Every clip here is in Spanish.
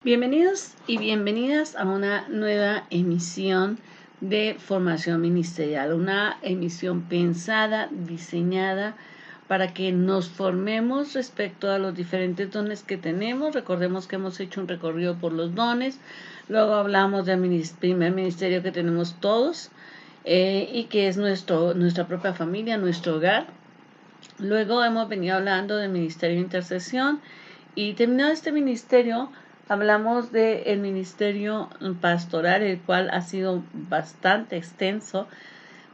Bienvenidos y bienvenidas a una nueva emisión de Formación Ministerial, una emisión pensada, diseñada para que nos formemos respecto a los diferentes dones que tenemos. Recordemos que hemos hecho un recorrido por los dones, luego hablamos del primer ministerio que tenemos todos y que es nuestra propia familia, nuestro hogar. Luego hemos venido hablando del ministerio de intercesión y terminado este ministerio hablamos del ministerio pastoral, el cual ha sido bastante extenso,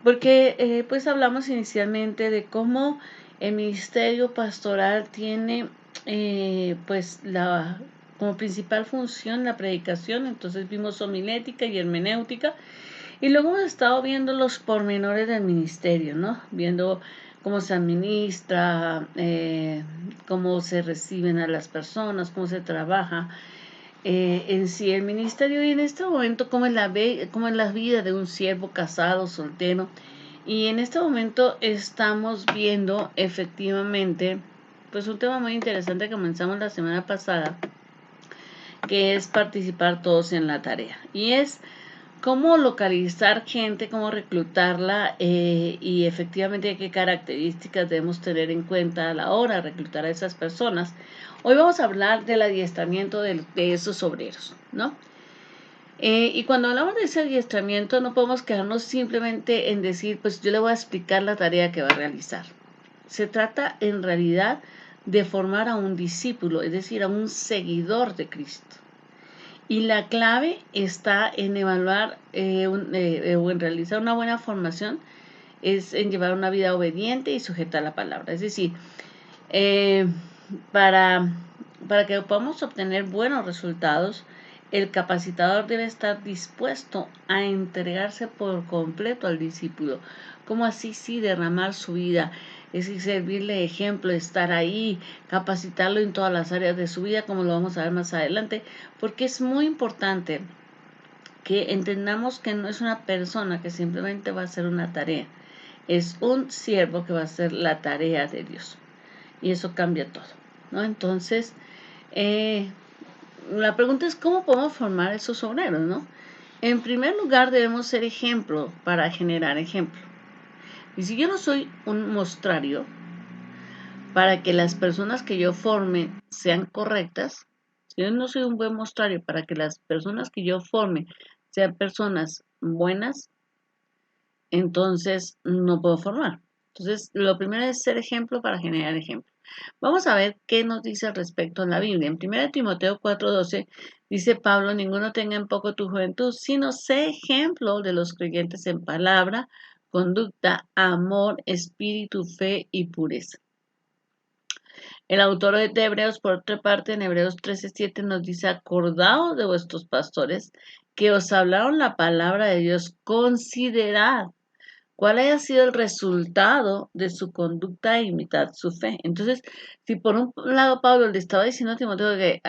porque pues hablamos inicialmente de cómo el ministerio pastoral tiene pues como principal función la predicación. Entonces vimos homilética y hermenéutica, y luego hemos estado viendo los pormenores del ministerio, ¿no? Viendo cómo se administra, cómo se reciben a las personas, cómo se trabaja en sí el ministerio, y en este momento cómo cómo es la vida de un siervo casado, soltero. Y en este momento estamos viendo efectivamente pues un tema muy interesante que comenzamos la semana pasada, que es participar todos en la tarea. Y es cómo localizar gente, cómo reclutarla y efectivamente qué características debemos tener en cuenta a la hora de reclutar a esas personas. Hoy vamos a hablar del adiestramiento de esos obreros, ¿no? Y cuando hablamos de ese adiestramiento no podemos quedarnos simplemente en decir, pues yo le voy a explicar la tarea que va a realizar. Se trata en realidad de formar a un discípulo, es decir, a un seguidor de Cristo. Y la clave está en evaluar o en realizar una buena formación, es en llevar una vida obediente y sujeta a la palabra. Es decir, eh, para, para que podamos obtener buenos resultados, el capacitador debe estar dispuesto a entregarse por completo al discípulo. Como así sí derramar su vida, es decir, servirle de ejemplo, estar ahí, capacitarlo en todas las áreas de su vida, como lo vamos a ver más adelante, porque es muy importante que entendamos que no es una persona que simplemente va a hacer una tarea, es un siervo que va a hacer la tarea de Dios. Y eso cambia todo, ¿no? Entonces, eh, la pregunta es cómo podemos formar esos obreros, ¿no? En primer lugar, debemos ser ejemplo para generar ejemplo. Y si yo no soy un mostrario para que las personas que yo forme sean correctas, si yo no soy un buen mostrario para que las personas que yo forme sean personas buenas, entonces no puedo formar. Entonces, lo primero es ser ejemplo para generar ejemplo. Vamos a ver qué nos dice al respecto en la Biblia. En 1 Timoteo 4:12 dice Pablo: ninguno tenga en poco tu juventud, sino sé ejemplo de los creyentes en palabra, conducta, amor, espíritu, fe y pureza. El autor de Hebreos, por otra parte, en Hebreos 13:7 nos dice: acordaos de vuestros pastores que os hablaron la palabra de Dios, considerad cuál haya sido el resultado de su conducta e imitad su fe. Entonces, si por un lado Pablo le estaba diciendo a Timoteo que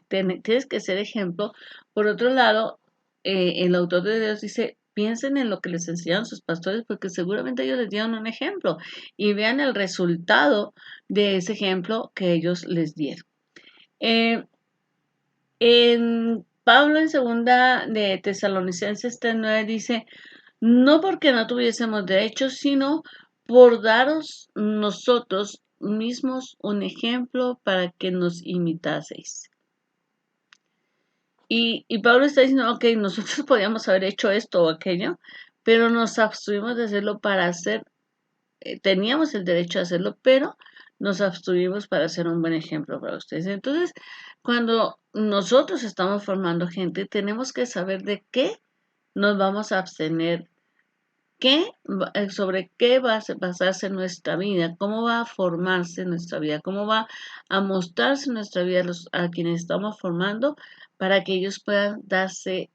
tienes que ser ejemplo, por otro lado, el autor de Dios dice: piensen en lo que les enseñaron sus pastores, porque seguramente ellos les dieron un ejemplo y vean el resultado de ese ejemplo que ellos les dieron. Eh, en Pablo, en segunda de Tesalonicenses 3:9 dice: no porque no tuviésemos derechos, sino por daros nosotros mismos un ejemplo para que nos imitaseis. Y Pablo está diciendo: ok, nosotros podíamos haber hecho esto o aquello, pero nos abstuvimos de hacerlo para hacer, teníamos el derecho a hacerlo, pero nos abstuvimos para hacer un buen ejemplo para ustedes. Entonces, cuando nosotros estamos formando gente, tenemos que saber de qué nos vamos a abstener, sobre qué va a basarse nuestra vida, cómo va a formarse nuestra vida, cómo va a mostrarse nuestra vida a quienes estamos formando, para que ellos puedan darse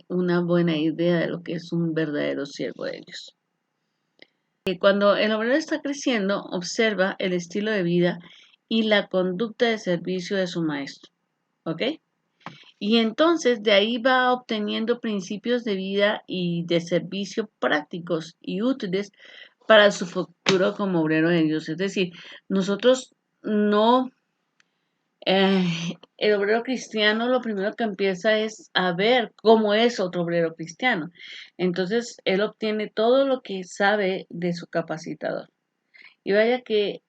una buena idea de lo que es un verdadero siervo de Dios. Cuando el obrero está creciendo, observa el estilo de vida y la conducta de servicio de su maestro, ¿ok? Y entonces de ahí va obteniendo principios de vida y de servicio prácticos y útiles para su futuro como obrero de Dios. Es decir, nosotros no El obrero cristiano lo primero que empieza es a ver cómo es otro obrero cristiano. Entonces, él obtiene todo lo que sabe de su capacitador. Y vaya que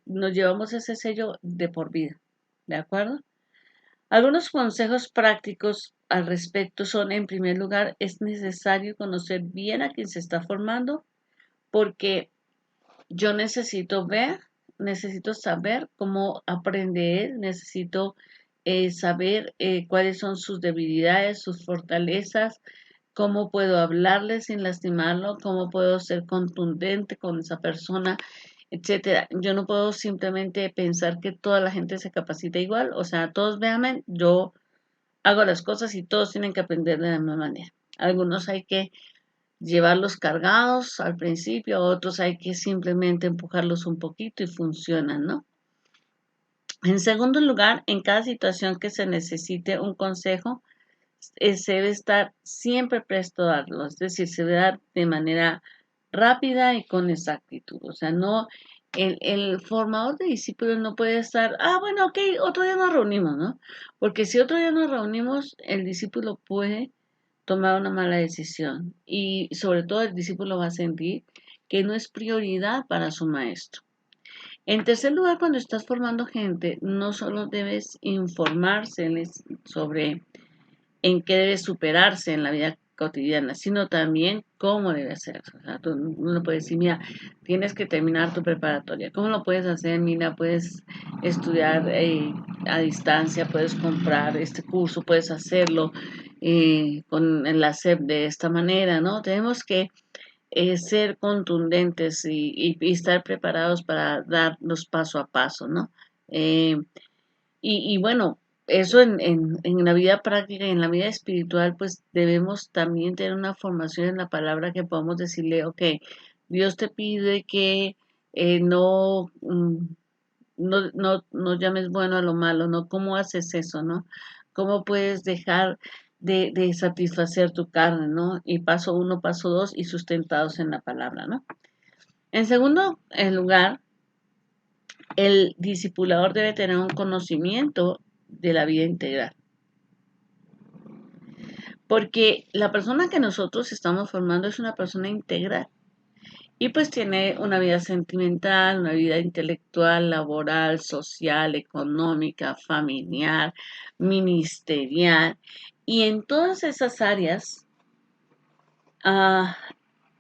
nos llevamos ese sello de por vida, ¿de acuerdo? Algunos consejos prácticos al respecto son, en primer lugar, es necesario conocer bien a quien se está formando, porque yo necesito saber cómo aprende él, necesito saber cuáles son sus debilidades, sus fortalezas, cómo puedo hablarle sin lastimarlo, cómo puedo ser contundente con esa persona, etcétera. Yo no puedo simplemente pensar que toda la gente se capacita igual, o sea, todos véanme, yo hago las cosas y todos tienen que aprender de la misma manera. Algunos hay que llevarlos cargados al principio, otros hay que simplemente empujarlos un poquito y funcionan, ¿no? En segundo lugar, en cada situación que se necesite un consejo, se debe estar siempre presto a darlo, es decir, se debe dar de manera rápida y con exactitud. O sea, no, el formador de discípulos no puede estar, bueno, ok, otro día nos reunimos, ¿no? Porque si otro día nos reunimos, el discípulo puede tomar una mala decisión y sobre todo el discípulo va a sentir que no es prioridad para su maestro. En tercer lugar, cuando estás formando gente, no solo debes informárseles sobre en qué debe superarse en la vida cotidiana, sino también cómo debe hacerse. O sea, tú no puedes decir, mira, tienes que terminar tu preparatoria. ¿Cómo lo puedes hacer? Mira, puedes estudiar a distancia, puedes comprar este curso, puedes hacerlo con la SEP de esta manera, ¿no? Tenemos que ser contundentes y estar preparados para darlos paso a paso, ¿no? Eh, y bueno, eso en la vida práctica y en la vida espiritual, pues debemos también tener una formación en la palabra que podamos decirle, ok, Dios te pide que no llames bueno a lo malo, ¿no? ¿Cómo haces eso, no? ¿Cómo puedes dejar de satisfacer tu carne, ¿no? Y paso uno, paso dos, y sustentados en la palabra, ¿no? En segundo lugar, el discipulador debe tener un conocimiento de la vida integral. Porque la persona que nosotros estamos formando es una persona integral. Y pues tiene una vida sentimental, una vida intelectual, laboral, social, económica, familiar, ministerial. Y en todas esas áreas ah,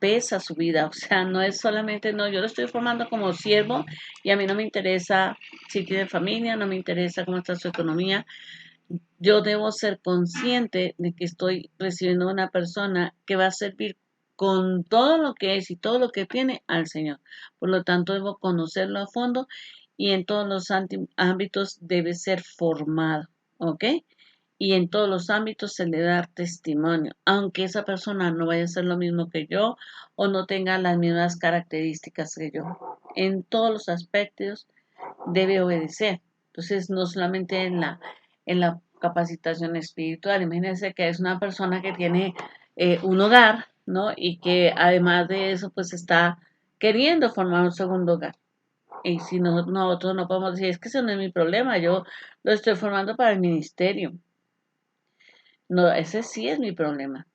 pesa su vida. O sea, no es solamente, no, yo lo estoy formando como siervo y a mí no me interesa si tiene familia, no me interesa cómo está su economía. Yo debo ser consciente de que estoy recibiendo una persona que va a servir con todo lo que es y todo lo que tiene al Señor. Por lo tanto, debo conocerlo a fondo y en todos los ámbitos debe ser formado, ¿ok? Y en todos los ámbitos se le da testimonio, aunque esa persona no vaya a ser lo mismo que yo o no tenga las mismas características que yo. En todos los aspectos debe obedecer. Entonces, no solamente en la capacitación espiritual. Imagínense que es una persona que tiene un hogar, ¿no? Y que además de eso, pues está queriendo formar un segundo hogar. Y si nosotros no podemos decir, es que ese no es mi problema, yo lo estoy formando para el ministerio. No, ese sí es mi problema.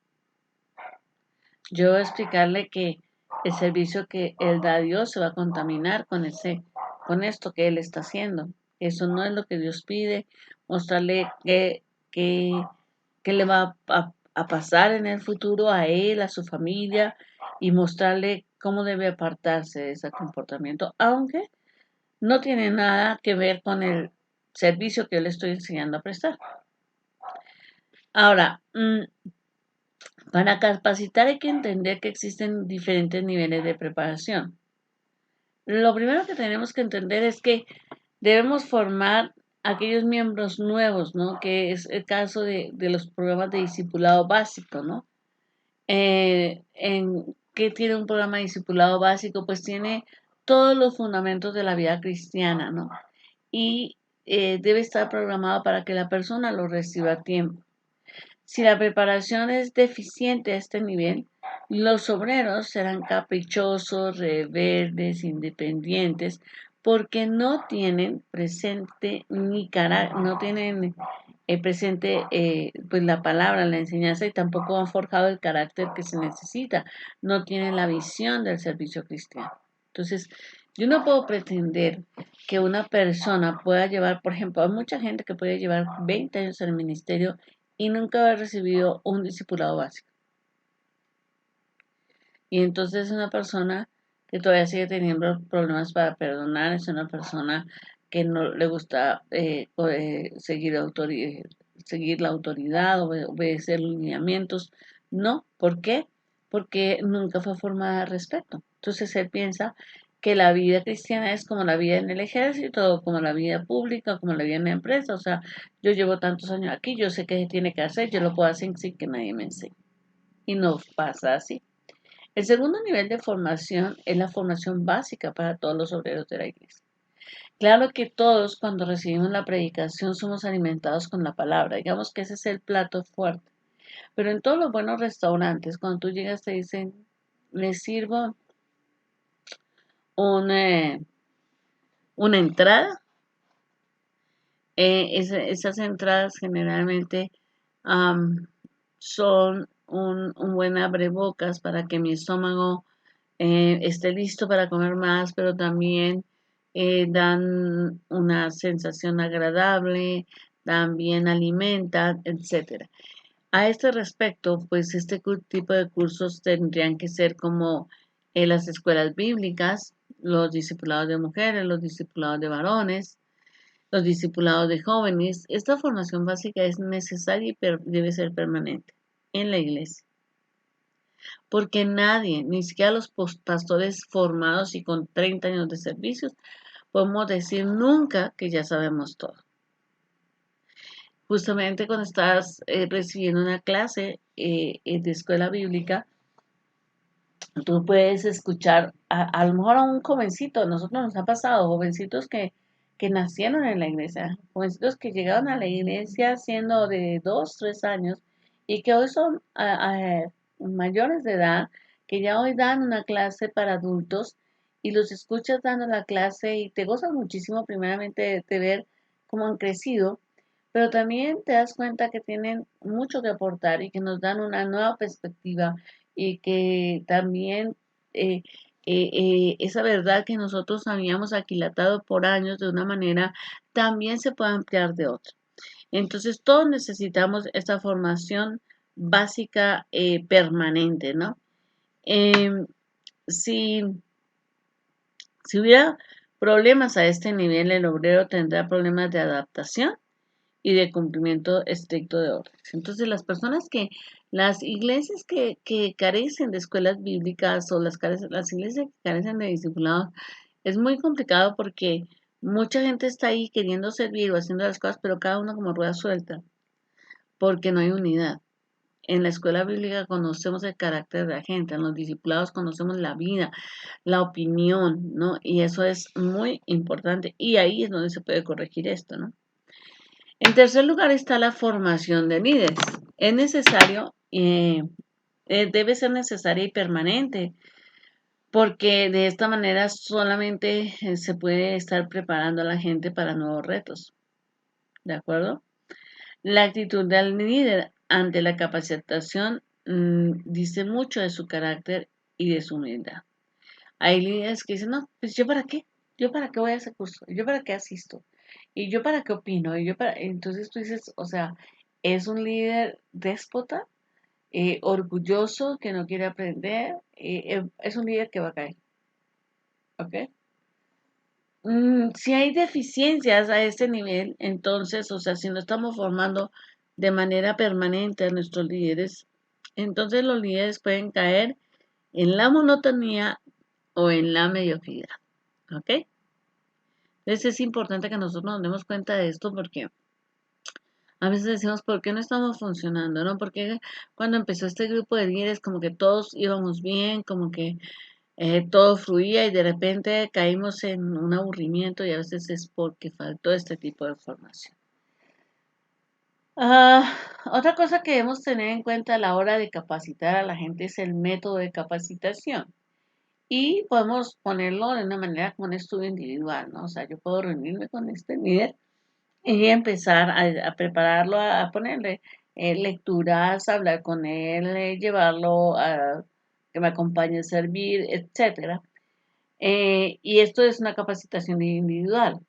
Yo voy a explicarle que el servicio que él da a Dios se va a contaminar con esto que él está haciendo. Eso no es lo que Dios pide. Mostrarle qué le va a pasar en el futuro a él, a su familia, y mostrarle cómo debe apartarse de ese comportamiento, aunque no tiene nada que ver con el servicio que yo le estoy enseñando a prestar. Ahora, para capacitar hay que entender que existen diferentes niveles de preparación. Lo primero que tenemos que entender es que debemos formar aquellos miembros nuevos, ¿no? Que es el caso de los programas de discipulado básico, ¿no? ¿Qué tiene un programa de discipulado básico? Pues tiene todos los fundamentos de la vida cristiana, ¿no? Y debe estar programado para que la persona lo reciba a tiempo. Si la preparación es deficiente a este nivel, los obreros serán caprichosos, rebeldes, independientes, porque no tienen presente ni carácter, no tienen presente pues la palabra, la enseñanza y tampoco han forjado el carácter que se necesita, no tienen la visión del servicio cristiano. Entonces, yo no puedo pretender que una persona pueda llevar, por ejemplo, hay mucha gente que puede llevar 20 años en el ministerio y nunca haber recibido un discipulado básico. Y entonces es una persona que todavía sigue teniendo problemas para perdonar, es una persona que no le gusta seguir la autoridad, obedecer los lineamientos. No, ¿por qué? Porque nunca fue formada al respecto. Entonces él piensa que la vida cristiana es como la vida en el ejército, como la vida pública, como la vida en la empresa. O sea, yo llevo tantos años aquí, yo sé qué se tiene que hacer, yo lo puedo hacer sin que nadie me enseñe. Y no pasa así. El segundo nivel de formación es la formación básica para todos los obreros de la iglesia. Claro que todos cuando recibimos la predicación somos alimentados con la palabra, digamos que ese es el plato fuerte. Pero en todos los buenos restaurantes, cuando tú llegas te dicen, les sirvo una, una entrada. Esas entradas generalmente am, son un buen abrebocas para que mi estómago esté listo para comer más, pero también dan una sensación agradable, también alimentan, etcétera. A este respecto, pues este tipo de cursos tendrían que ser como en las escuelas bíblicas, los discipulados de mujeres, los discipulados de varones, los discipulados de jóvenes. Esta formación básica es necesaria y debe ser permanente en la iglesia porque nadie, ni siquiera los pastores formados y con 30 años de servicios, podemos decir nunca que ya sabemos todo. Justamente cuando estás recibiendo una clase de escuela bíblica, tú puedes escuchar a lo mejor a un jovencito, a nosotros nos ha pasado, jovencitos que nacieron en la iglesia, jovencitos que llegaron a la iglesia siendo de 2, 3 años y que hoy son mayores de edad, que ya hoy dan una clase para adultos y los escuchas dando la clase y te gozas muchísimo primeramente de ver cómo han crecido, pero también te das cuenta que tienen mucho que aportar y que nos dan una nueva perspectiva y que también eh, esa verdad que nosotros habíamos aquilatado por años de una manera, también se puede ampliar de otra. Entonces, todos necesitamos esta formación básica permanente, ¿no? Em, si, si hubiera problemas a este nivel, el obrero tendrá problemas de adaptación y de cumplimiento estricto de órdenes. Entonces, las iglesias que carecen de escuelas bíblicas o las iglesias que carecen de discipulados, es muy complicado porque mucha gente está ahí queriendo servir o haciendo las cosas, pero cada uno como rueda suelta, porque no hay unidad. En la escuela bíblica conocemos el carácter de la gente, en los discipulados conocemos la vida, la opinión, ¿no? Y eso es muy importante. Y ahí es donde se puede corregir esto, ¿no? En tercer lugar está la formación de líderes. Es necesario, debe ser necesaria y permanente, porque de esta manera solamente se puede estar preparando a la gente para nuevos retos. ¿De acuerdo? La actitud del líder ante la capacitación dice mucho de su carácter y de su humildad. Hay líderes que dicen, no, pues yo para qué, yo para qué voy a ese curso, yo para qué asisto, y yo para qué opino, entonces tú dices, o sea, es un líder déspota, orgulloso, que no quiere aprender, es un líder que va a caer, ¿ok? Si hay deficiencias a este nivel, entonces, o sea, si no estamos formando de manera permanente a nuestros líderes, entonces los líderes pueden caer en la monotonía o en la mediocridad, ¿ok? Entonces es importante que nosotros nos demos cuenta de esto porque a veces decimos, ¿por qué no estamos funcionando? ¿No? Porque cuando empezó este grupo de líderes como que todos íbamos bien, como que todo fluía y de repente caímos en un aburrimiento y a veces es porque faltó este tipo de formación. Otra cosa que debemos tener en cuenta a la hora de capacitar a la gente es el método de capacitación. Y podemos ponerlo de una manera como un estudio individual, ¿no? O sea, yo puedo reunirme con este líder y empezar a prepararlo, a ponerle lecturas, hablar con él, llevarlo a que me acompañe a servir, etcétera. Y esto es una capacitación individual,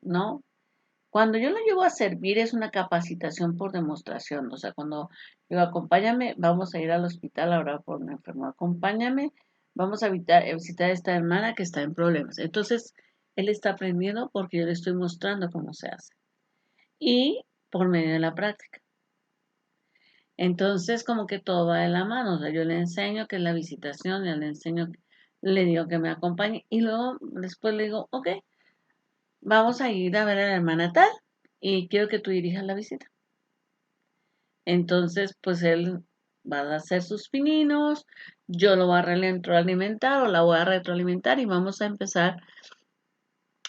¿no? Cuando yo lo llevo a servir es una capacitación por demostración, o sea, cuando digo, acompáñame, vamos a ir al hospital ahora por un enfermo, acompáñame, vamos a visitar a esta hermana que está en problemas. Entonces, él está aprendiendo porque yo le estoy mostrando cómo se hace y por medio de la práctica. Entonces, como que todo va de la mano, o sea, yo le enseño que es la visitación, yo le enseño, le digo que me acompañe y luego después le digo, ok, vamos a ir a ver a la hermana tal y quiero que tú dirijas la visita. Entonces, pues él va a hacer sus pininos, yo lo voy a retroalimentar o la voy a retroalimentar y vamos a empezar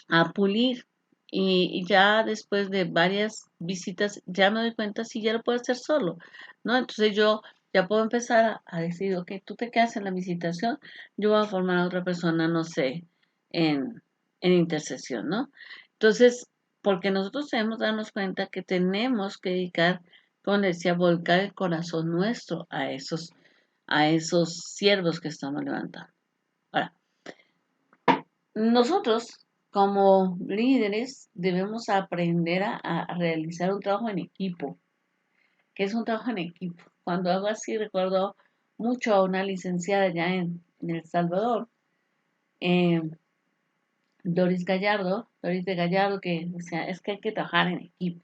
a pulir. Y ya después de varias visitas, ya me doy cuenta si ya lo puedo hacer solo, ¿no? Entonces yo ya puedo empezar a decir, ok, tú te quedas en la visitación, yo voy a formar a otra persona, no sé, en, en intercesión, ¿no? Entonces, porque nosotros debemos darnos cuenta que tenemos que dedicar, como decía, volcar el corazón nuestro a esos siervos que estamos levantando. Ahora, nosotros, como líderes, debemos aprender a realizar un trabajo en equipo. ¿Qué es un trabajo en equipo? Cuando hago así, recuerdo mucho a una licenciada allá en El Salvador, eh, Doris de Gallardo, que decía, es que hay que trabajar en equipo.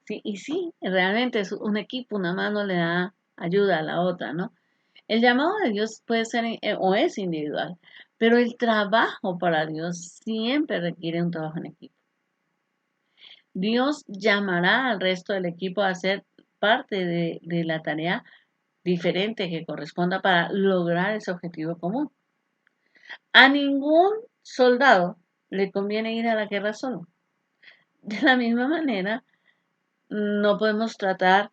Sí, y sí, realmente es un equipo, una mano le da ayuda a la otra, ¿no? El llamado de Dios puede ser o es individual, pero el trabajo para Dios siempre requiere un trabajo en equipo. Dios llamará al resto del equipo a ser parte de la tarea diferente que corresponda para lograr ese objetivo común. A ningún soldado le conviene ir a la guerra solo. De la misma manera, no podemos tratar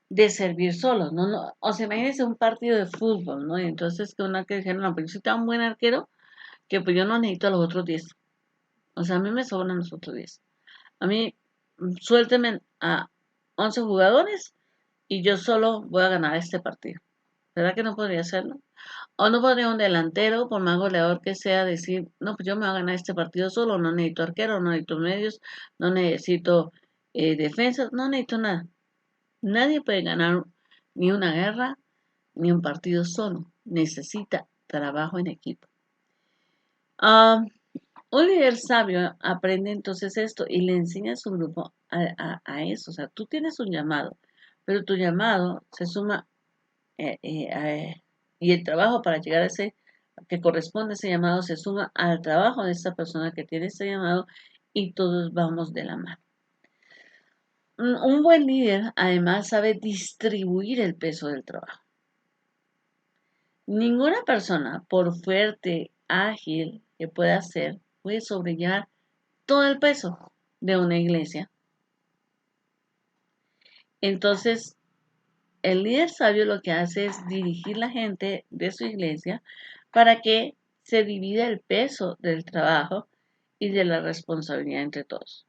de servir solos, ¿no? O sea, imagínense un partido de fútbol, ¿no? Y entonces que una que dijeron, no, pero yo soy tan buen arquero que pues yo no necesito a los otros 10. O sea, a mí me sobran los otros 10. A mí, suélteme a 11 jugadores y yo solo voy a ganar este partido. ¿Verdad que no podría hacerlo? O no podría un delantero, por más goleador que sea, decir, no, pues yo me voy a ganar este partido solo, no necesito arquero, no necesito medios, no necesito defensas, no necesito nada. Nadie puede ganar ni una guerra ni un partido solo. Necesita trabajo en equipo. Ah, un líder sabio aprende entonces esto y le enseña a su grupo a eso. O sea, tú tienes un llamado, pero tu llamado se suma y el trabajo para llegar a ese que corresponde a ese llamado se suma al trabajo de esta persona que tiene ese llamado y todos vamos de la mano. Un buen líder además sabe distribuir el peso del trabajo. Ninguna persona, por fuerte, ágil que pueda ser, puede sobrellevar todo el peso de una iglesia. Entonces, el líder sabio lo que hace es dirigir la gente de su iglesia para que se divida el peso del trabajo y de la responsabilidad entre todos.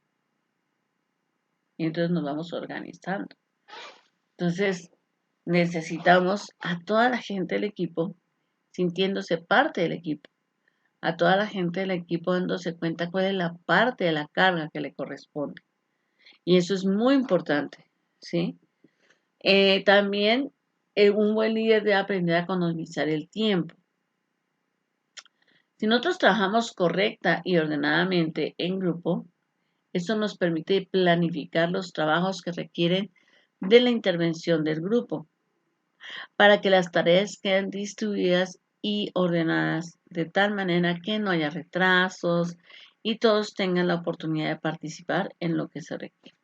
Y entonces nos vamos organizando. Entonces, necesitamos a toda la gente del equipo sintiéndose parte del equipo, a toda la gente del equipo dándose cuenta cuál es la parte de la carga que le corresponde. Y eso es muy importante, ¿sí? También un buen líder debe aprender a economizar el tiempo. Si nosotros trabajamos correcta y ordenadamente en grupo, esto nos permite planificar los trabajos que requieren de la intervención del grupo para que las tareas queden distribuidas y ordenadas de tal manera que no haya retrasos y todos tengan la oportunidad de participar en lo que se requiere.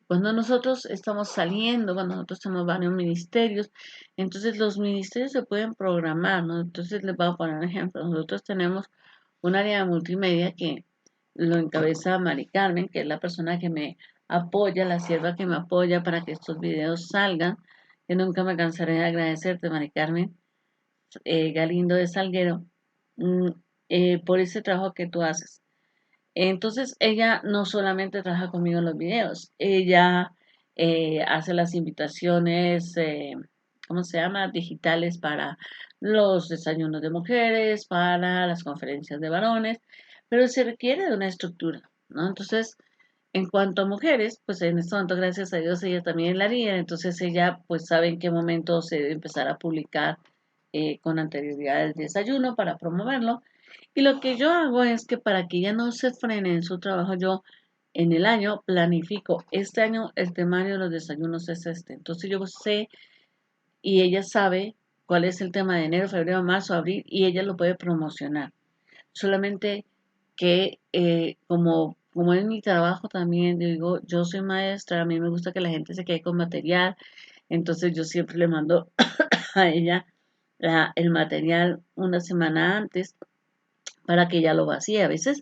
Cuando nosotros estamos saliendo, cuando nosotros tenemos varios ministerios, entonces los ministerios se pueden programar, ¿no? Entonces les voy a poner un ejemplo. Nosotros tenemos un área de multimedia que lo encabeza Mari Carmen, que es la persona que me apoya, la sierva que me apoya para que estos videos salgan. Que nunca me cansaré de agradecerte, Mari Carmen Galindo de Salguero. mm, por ese trabajo que tú haces. Entonces, ella no solamente trabaja conmigo en los videos, ella hace las invitaciones, ¿cómo se llama? Digitales para los desayunos de mujeres, para las conferencias de varones, pero se requiere de una estructura, ¿no? Entonces, en cuanto a mujeres, pues en este momento, gracias a Dios, ella también es la líder, entonces ella pues sabe en qué momento se debe empezar a publicar con anterioridad el desayuno para promoverlo. Y lo que yo hago es que para que ella no se frene en su trabajo, yo en el año planifico, este año el temario de los desayunos es este. Entonces yo sé y ella sabe cuál es el tema de enero, febrero, marzo, abril y ella lo puede promocionar. Solamente que como es mi trabajo también, yo digo, yo soy maestra, a mí me gusta que la gente se quede con material, entonces yo siempre le mando a ella el material una semana antes para que ella lo vacíe. A veces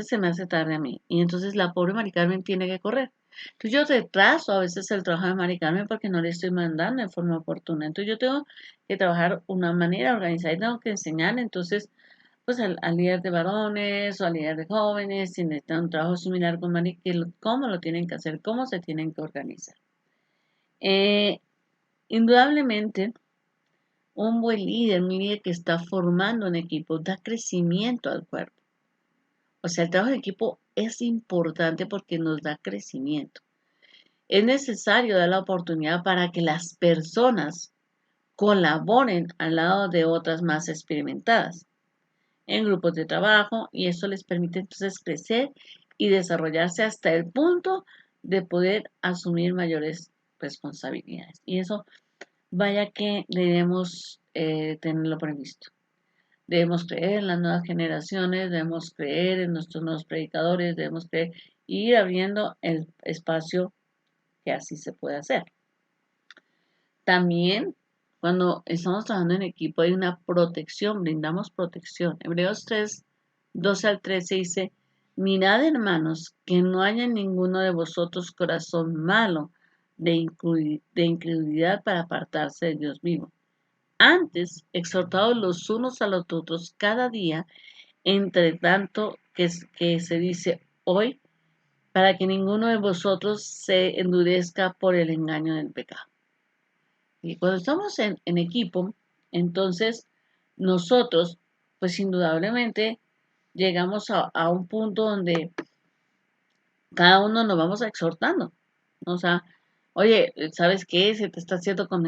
se me hace tarde a mí. Y entonces la pobre Mari Carmen tiene que correr. Entonces yo retraso a veces el trabajo de Mari Carmen porque no le estoy mandando en forma oportuna. Entonces yo tengo que trabajar una manera organizada y tengo que enseñar entonces pues al líder de varones o al líder de jóvenes, si necesitan un trabajo similar con Mari, cómo lo tienen que hacer, cómo se tienen que organizar. Eh, Indudablemente, un buen líder, un líder que está formando un equipo, da crecimiento al cuerpo. O sea, el trabajo en equipo es importante porque nos da crecimiento. Es necesario dar la oportunidad para que las personas colaboren al lado de otras más experimentadas en grupos de trabajo y eso les permite entonces crecer y desarrollarse hasta el punto de poder asumir mayores responsabilidades. Y eso vaya que debemos tenerlo previsto. Debemos creer en las nuevas generaciones, debemos creer en nuestros nuevos predicadores, debemos creer y ir abriendo el espacio que así se puede hacer. También, cuando estamos trabajando en equipo, hay una protección, brindamos protección. Hebreos 3, 12 al 13 dice, mirad hermanos, que no haya en ninguno de vosotros corazón malo de incredulidad para apartarse de Dios vivo. Antes, exhortados los unos a los otros cada día, entre tanto que se dice hoy, para que ninguno de vosotros se endurezca por el engaño del pecado. Y cuando estamos en equipo, entonces nosotros, pues indudablemente, llegamos a un punto donde cada uno nos vamos exhortando, ¿no? O sea, oye, ¿sabes qué? Se te está haciendo con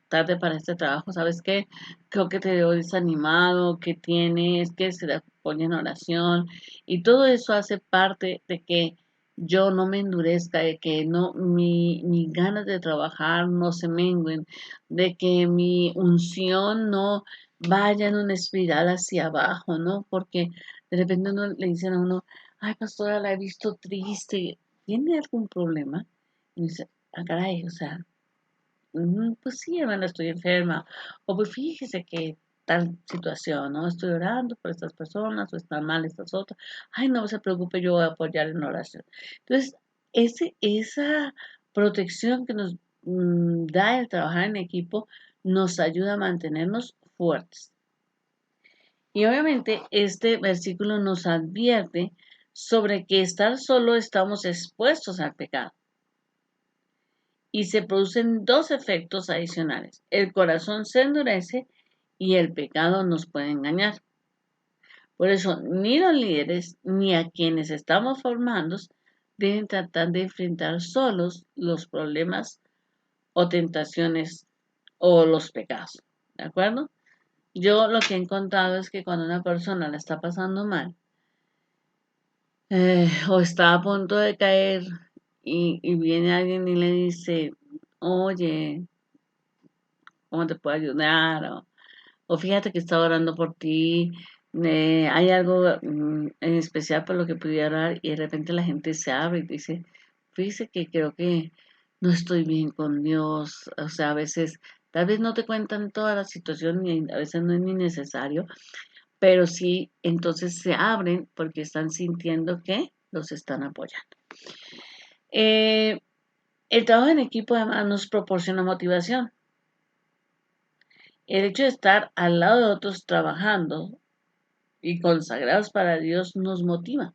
tarde para este trabajo, ¿sabes qué? Creo que te veo desanimado, ¿qué tienes? Que se te pone en oración. Y todo eso hace parte de que yo no me endurezca, de que no, mis ganas de trabajar no se menguen, de que mi unción no vaya en una espiral hacia abajo, ¿no? Porque de repente uno le dicen a uno, ay, pastora, la he visto triste. ¿Tiene algún problema? Y dice, ah, caray, o sea, pues sí, hermana, estoy enferma. O pues fíjese que tal situación, ¿no? Estoy orando por estas personas o están mal estas otras. Ay, no se preocupe, yo voy a apoyar en oración. Entonces, esa protección que nos da el trabajar en equipo nos ayuda a mantenernos fuertes. Y obviamente este versículo nos advierte sobre que estar solo estamos expuestos al pecado. Y se producen dos efectos adicionales. El corazón se endurece y el pecado nos puede engañar. Por eso, ni los líderes ni a quienes estamos formando deben tratar de enfrentar solos los problemas o tentaciones o los pecados. ¿De acuerdo? Yo lo que he encontrado es que cuando una persona la está pasando mal, o está a punto de caer y viene alguien y le dice, oye, ¿cómo te puedo ayudar? O fíjate que estaba orando por ti, hay algo en especial por lo que pudiera orar y de repente la gente se abre y dice, fíjese que creo que no estoy bien con Dios, o sea, a veces, tal vez no te cuentan toda la situación y a veces no es ni necesario, pero sí, entonces se abren porque están sintiendo que los están apoyando. Eh, el trabajo en equipo además nos proporciona motivación. El hecho de estar al lado de otros trabajando y consagrados para Dios nos motiva.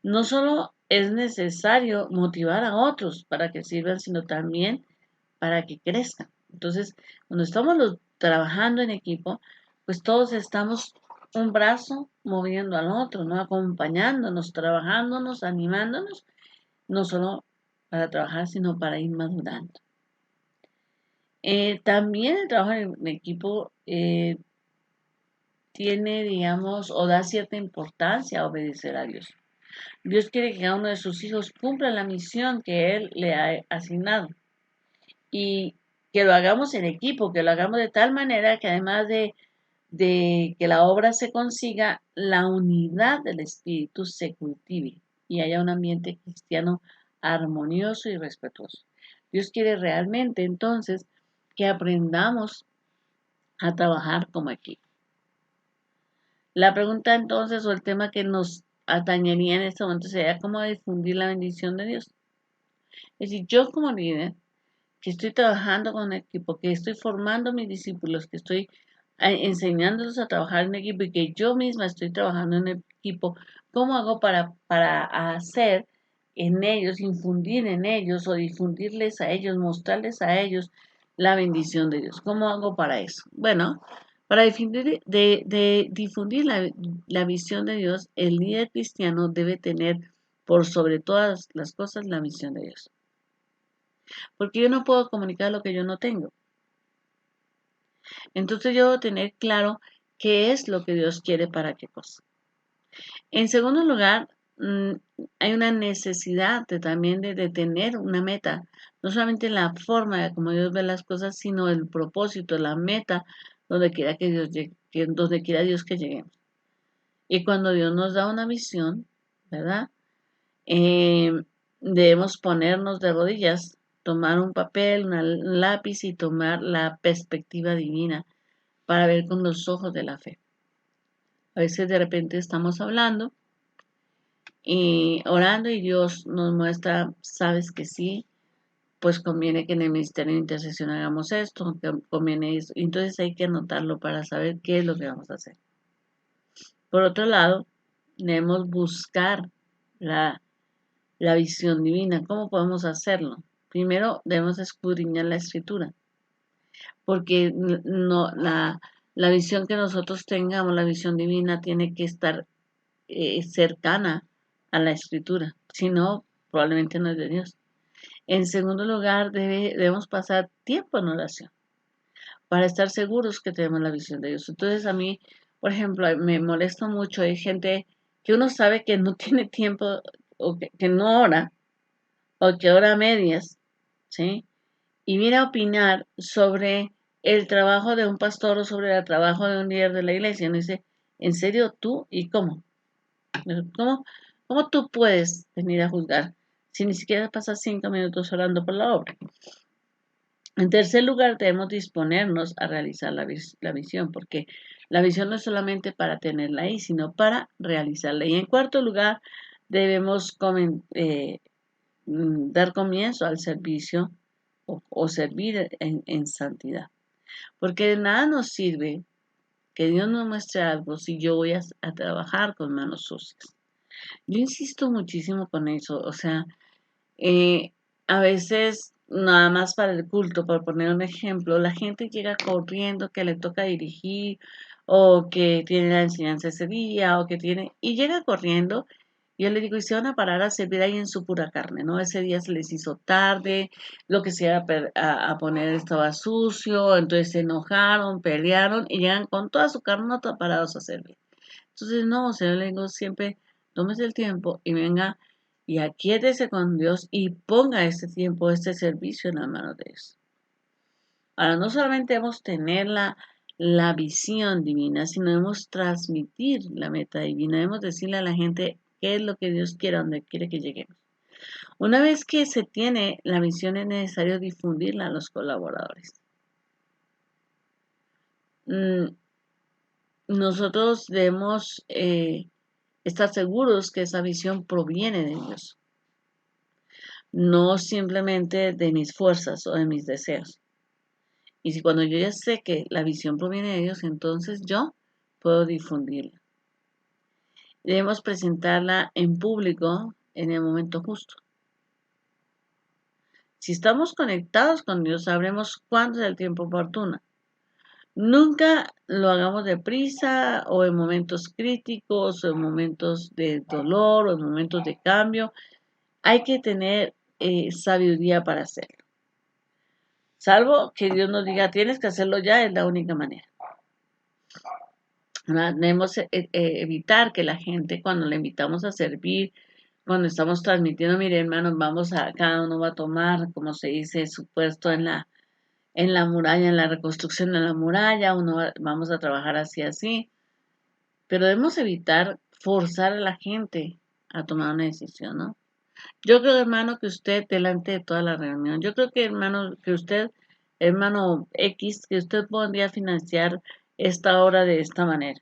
No solo es necesario motivar a otros para que sirvan, sino también para que crezcan. Entonces, cuando estamos trabajando en equipo, pues todos estamos un brazo moviendo al otro, ¿no? Acompañándonos, trabajándonos, animándonos, no solo para trabajar, sino para ir madurando. También el trabajo en equipo tiene, digamos, o da cierta importancia a obedecer a Dios. Dios quiere que cada uno de sus hijos cumpla la misión que Él le ha asignado y que lo hagamos en equipo, que lo hagamos de tal manera que además de que la obra se consiga, la unidad del Espíritu se cultive y haya un ambiente cristiano armonioso y respetuoso. Dios quiere realmente entonces que aprendamos a trabajar como equipo. La pregunta entonces o el tema que nos atañería en este momento sería cómo difundir la bendición de Dios. Es decir, yo como líder, que estoy trabajando con un equipo, que estoy formando mis discípulos, que estoy enseñándolos a trabajar en equipo y que yo misma estoy trabajando en equipo, ¿cómo hago para hacer en ellos, infundir en ellos o difundirles a ellos, mostrarles a ellos la bendición de Dios? ¿Cómo hago para eso? Bueno, para difundir la visión de Dios, el líder cristiano debe tener por sobre todas las cosas la misión de Dios. Porque yo no puedo comunicar lo que yo no tengo. Entonces yo debo tener claro qué es lo que Dios quiere para qué cosa. En segundo lugar, hay una necesidad también de tener una meta, no solamente la forma de cómo Dios ve las cosas, sino el propósito, la meta, donde quiera que Dios llegue, donde quiera Dios que lleguemos. Y cuando Dios nos da una visión, ¿verdad? Debemos ponernos de rodillas, tomar un papel, un lápiz y tomar la perspectiva divina para ver con los ojos de la fe. A veces de repente estamos hablando y orando y Dios nos muestra, sabes que sí, pues conviene que en el ministerio de intercesión hagamos esto, que conviene esto. Entonces hay que anotarlo para saber qué es lo que vamos a hacer. Por otro lado, debemos buscar la visión divina. ¿Cómo podemos hacerlo? Primero debemos escudriñar la escritura, porque no, la visión que nosotros tengamos, la visión divina, tiene que estar cercana a la escritura, si no, probablemente no es de Dios. En segundo lugar, debemos pasar tiempo en oración para estar seguros que tenemos la visión de Dios. Entonces a mí, por ejemplo, me molesta mucho, hay gente que uno sabe que no tiene tiempo o que no ora o que ora a medias, ¿sí? Y viene a opinar sobre el trabajo de un pastor o sobre el trabajo de un líder de la iglesia. Y uno dice, ¿en serio tú? ¿Y cómo? ¿Cómo, cómo tú puedes venir a juzgar si ni siquiera pasas 5 minutos orando por la obra? En tercer lugar, debemos disponernos a realizar la visión, porque la visión no es solamente para tenerla ahí, sino para realizarla. Y en cuarto lugar, debemos dar comienzo al servicio o servir en santidad. Porque de nada nos sirve que Dios nos muestre algo si yo voy a trabajar con manos sucias. Yo insisto muchísimo con eso, o sea, eh, a veces nada más para el culto, por poner un ejemplo, la gente llega corriendo que le toca dirigir o que tiene la enseñanza ese día o que tiene, y llega corriendo. Yo le digo, y se van a parar a servir ahí en su pura carne, ¿no? Ese día se les hizo tarde, lo que se iba a poner estaba sucio, entonces se enojaron, pelearon y llegan con toda su carnota parados a servir. Entonces, no, o sea, le digo siempre, tómese el tiempo y venga y aquíétese con Dios y ponga este tiempo, este servicio en las manos de Dios. Ahora, no solamente debemos tener la visión divina, sino debemos transmitir la meta divina, debemos decirle a la gente qué es lo que Dios quiere, donde quiere que lleguemos. Una vez que se tiene la visión, es necesario difundirla a los colaboradores. Nosotros debemos estar seguros que esa visión proviene de Dios, no simplemente de mis fuerzas o de mis deseos. Y si cuando yo ya sé que la visión proviene de Dios, entonces yo puedo difundirla. Debemos presentarla en público en el momento justo. Si estamos conectados con Dios, sabremos cuándo es el tiempo oportuno. Nunca lo hagamos deprisa o en momentos críticos o en momentos de dolor o en momentos de cambio. Hay que tener sabiduría para hacerlo. Salvo que Dios nos diga, tienes que hacerlo ya, es la única manera. Debemos evitar que la gente, cuando le invitamos a servir, cuando estamos transmitiendo, mire hermanos, cada uno va a tomar, como se dice, su puesto en la muralla, en la reconstrucción de la muralla, vamos a trabajar así, pero debemos evitar forzar a la gente a tomar una decisión, ¿no? Yo creo, hermano, que usted, delante de toda la reunión, yo creo que, hermano, hermano X, que usted podría financiar esta obra de esta manera.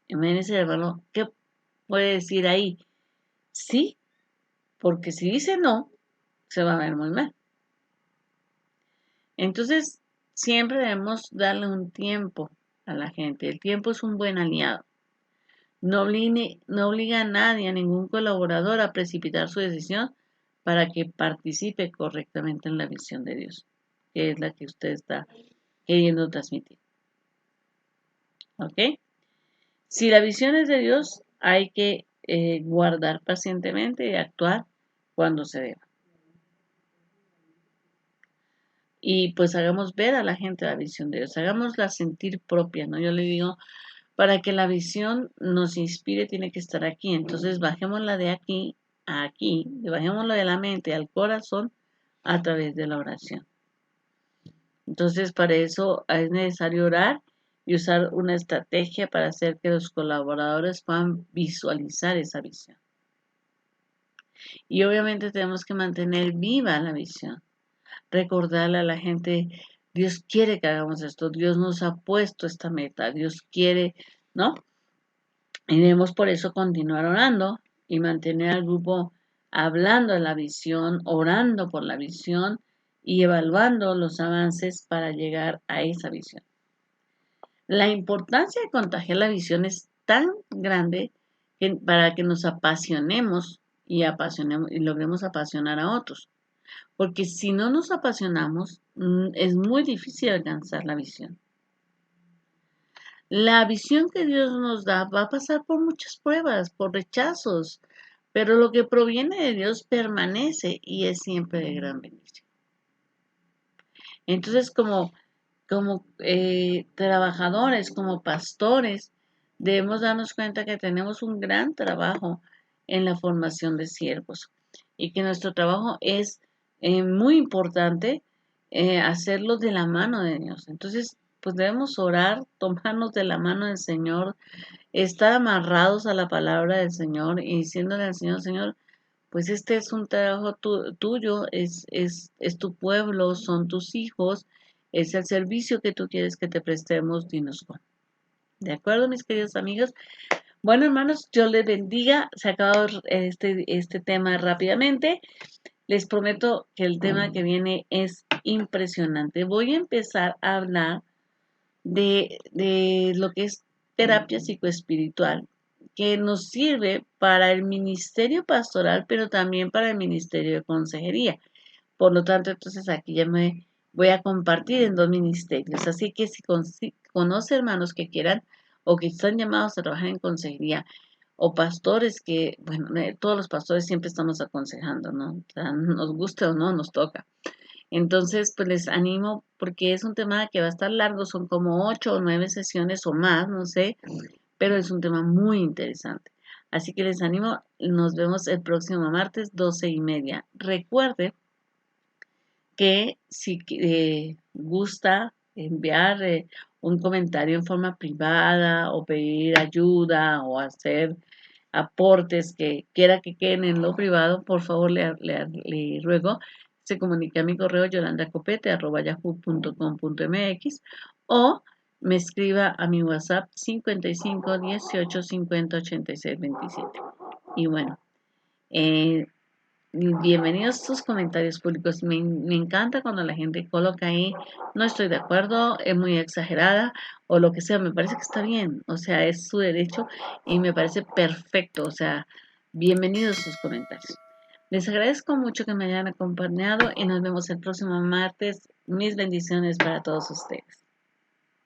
Imagínese, hermano, ¿qué puede decir ahí? Sí, porque si dice no, se va a ver muy mal. Entonces, siempre debemos darle un tiempo a la gente. El tiempo es un buen aliado. No obliga a nadie, a ningún colaborador, a precipitar su decisión para que participe correctamente en la visión de Dios, que es la que usted está queriendo transmitir. ¿Ok? Si la visión es de Dios, hay que guardar pacientemente y actuar cuando se deba. Y pues hagamos ver a la gente la visión de Dios, hagámosla sentir propia, ¿no? Yo le digo, para que la visión nos inspire tiene que estar aquí, entonces bajémosla de aquí a aquí, bajémosla de la mente al corazón a través de la oración. Entonces para eso es necesario orar y usar una estrategia para hacer que los colaboradores puedan visualizar esa visión. Y obviamente tenemos que mantener viva la visión. Recordarle a la gente, Dios quiere que hagamos esto, Dios nos ha puesto esta meta, Dios quiere, ¿no? Y debemos por eso continuar orando y mantener al grupo hablando de la visión, orando por la visión y evaluando los avances para llegar a esa visión. La importancia de contagiar la visión es tan grande para que nos apasionemos y logremos apasionar a otros. Porque si no nos apasionamos, es muy difícil alcanzar la visión. La visión que Dios nos da va a pasar por muchas pruebas, por rechazos, pero lo que proviene de Dios permanece y es siempre de gran bendición. Entonces, como trabajadores, como pastores, debemos darnos cuenta que tenemos un gran trabajo en la formación de siervos y que nuestro trabajo es muy importante hacerlo de la mano de Dios. Entonces, pues debemos orar, tomarnos de la mano del Señor, estar amarrados a la palabra del Señor y diciéndole al Señor, Señor, pues este es un trabajo tuyo, es tu pueblo, son tus hijos, es el servicio que tú quieres que te prestemos, dinos cuándo. ¿De acuerdo, mis queridos amigos? Bueno, hermanos, Dios les bendiga. Se ha acabado este tema rápidamente. Les prometo que el tema que viene es impresionante. Voy a empezar a hablar de lo que es terapia psicoespiritual, que nos sirve para el ministerio pastoral, pero también para el ministerio de consejería. Por lo tanto, entonces aquí ya me voy a compartir en dos ministerios. Así que si conoce hermanos que quieran o que están llamados a trabajar en consejería o pastores que, bueno, todos los pastores siempre estamos aconsejando, ¿no? O sea, nos guste o no, nos toca. Entonces, pues les animo porque es un tema que va a estar largo, son como 8 o 9 sesiones o más, no sé, pero es un tema muy interesante. Así que les animo, nos vemos el próximo martes, 12:30. Recuerde que si gusta enviar un comentario en forma privada o pedir ayuda o hacer aportes que quiera que queden en lo privado, por favor le ruego se comunique a mi correo yolandacopete@yahoo.com.mx o me escriba a mi WhatsApp 55 18 50 86 27. Y bueno, Bienvenidos a sus comentarios públicos. Me encanta cuando la gente coloca ahí, no estoy de acuerdo, es muy exagerada o lo que sea, me parece que está bien, o sea, es su derecho y me parece perfecto, o sea, bienvenidos a sus comentarios. Les agradezco mucho que me hayan acompañado y nos vemos el próximo martes. Mis bendiciones para todos ustedes.